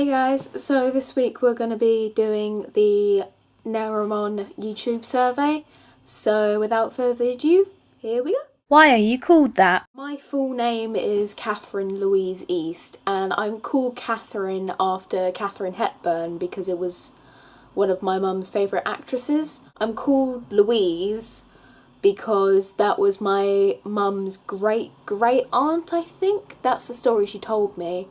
Hey guys, so this week we're going to be doing the Nerimon YouTube survey, so without further ado, here we go. Why are you called that? My full name is Catherine Louise East, and I'm called Catherine after Catherine Hepburn because it was one of my mum's favourite actresses. I'm called Louise because that was my mum's great aunt, I think. That's the story she told me.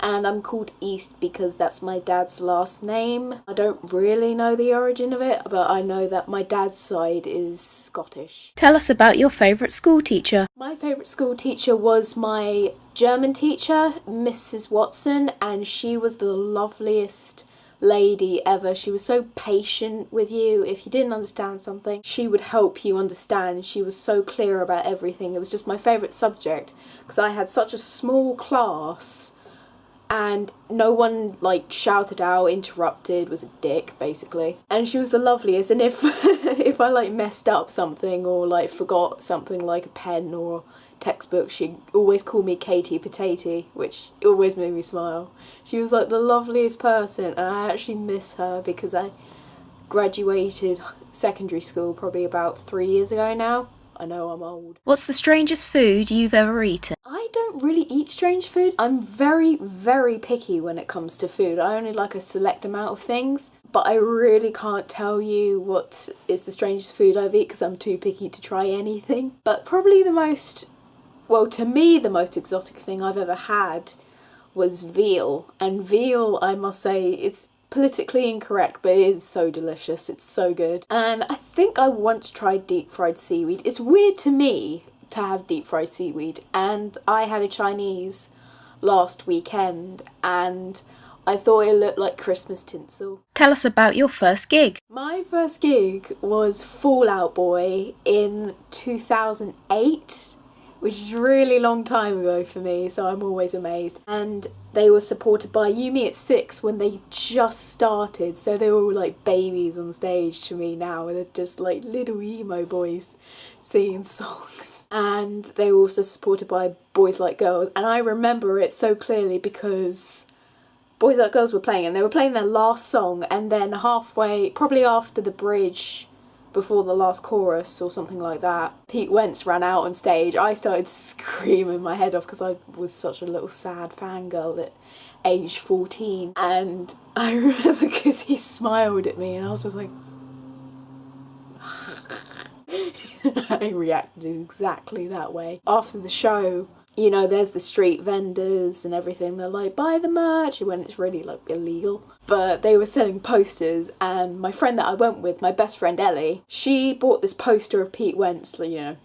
And I'm called East because that's my dad's last name. I don't really know the origin of it, but I know that my dad's side is Scottish. Tell us about your favourite school teacher. My favourite school teacher was my German teacher, Mrs. Watson, and she was the loveliest lady ever. She was so patient with you. If you didn't understand something, she would help you understand. She was so clear about everything. It was just my favourite subject because I had such a small class. And no one shouted out, interrupted, was a dick basically. And she was the loveliest, and if if I messed up something or forgot something like a pen or textbook, she'd always call me Katie Potato, which always made me smile. She was the loveliest person, and I actually miss her because I graduated secondary school probably about 3 years ago now. I know I'm old. What's the strangest food you've ever eaten? I don't really eat strange food. I'm very picky when it comes to food. I only like a select amount of things, but I really can't tell you what is the strangest food I've eaten because I'm too picky to try anything. But probably to me, the most exotic thing I've ever had was veal. And veal, I must say, it's politically incorrect, but it is so delicious. It's so good. And I think I once tried deep fried seaweed. It's weird to me to have deep fried seaweed, and I had a Chinese last weekend and I thought it looked like Christmas tinsel. Tell us about your first gig. My first gig was Fall Out Boy in 2008, which is a really long time ago for me, so I'm always amazed. And they were supported by You Me at 6 when they just started, so they were all babies on stage to me now, and they're just little emo boys singing songs. And they were also supported by Boys Like Girls, and I remember it so clearly because Boys Like Girls were playing, and they were playing their last song, and then halfway, probably after the bridge, before the last chorus or something like that, Pete Wentz ran out on stage. I started screaming my head off because I was such a little sad fangirl at age 14. And I remember because he smiled at me and I was just like... I reacted exactly that way. After the show, you know, there's the street vendors and everything. They're like, buy the merch, when it's really illegal. But they were selling posters, and my friend that I went with, my best friend Ellie, she bought this poster of Pete Wentz,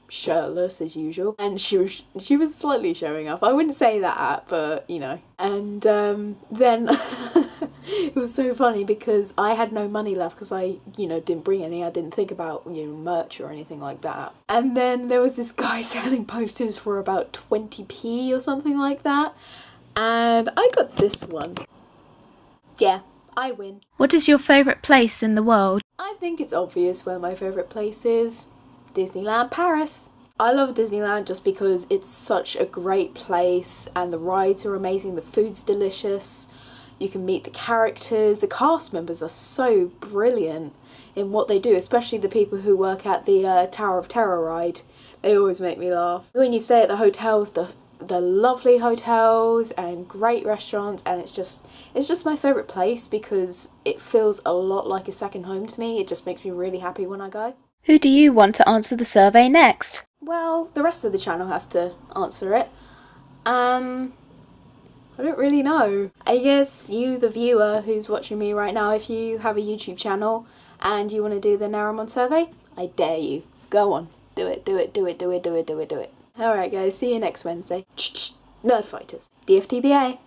shirtless as usual, and she was slightly showing off. I wouldn't say that, but And then it was so funny because I had no money left because I didn't bring any. I didn't think about merch or anything like that. And then there was this guy selling posters for about 20p or something like that, and I got this one. Yeah, I win. What is your favourite place in the world? I think it's obvious where my favourite place is. Disneyland Paris. I love Disneyland just because it's such a great place and the rides are amazing, the food's delicious, you can meet the characters, the cast members are so brilliant in what they do, especially the people who work at the Tower of Terror ride. They always make me laugh. When you stay at the hotels, the lovely hotels and great restaurants, and it's just my favourite place because it feels a lot like a second home to me. It just makes me really happy when I go. Who do you want to answer the survey next? Well, the rest of the channel has to answer it. I don't really know. I guess you, the viewer who's watching me right now, if you have a YouTube channel and you want to do the Nerimon survey, I dare you. Go on. Do it. Alright guys, see you next Wednesday. Nerdfighters. DFTBA.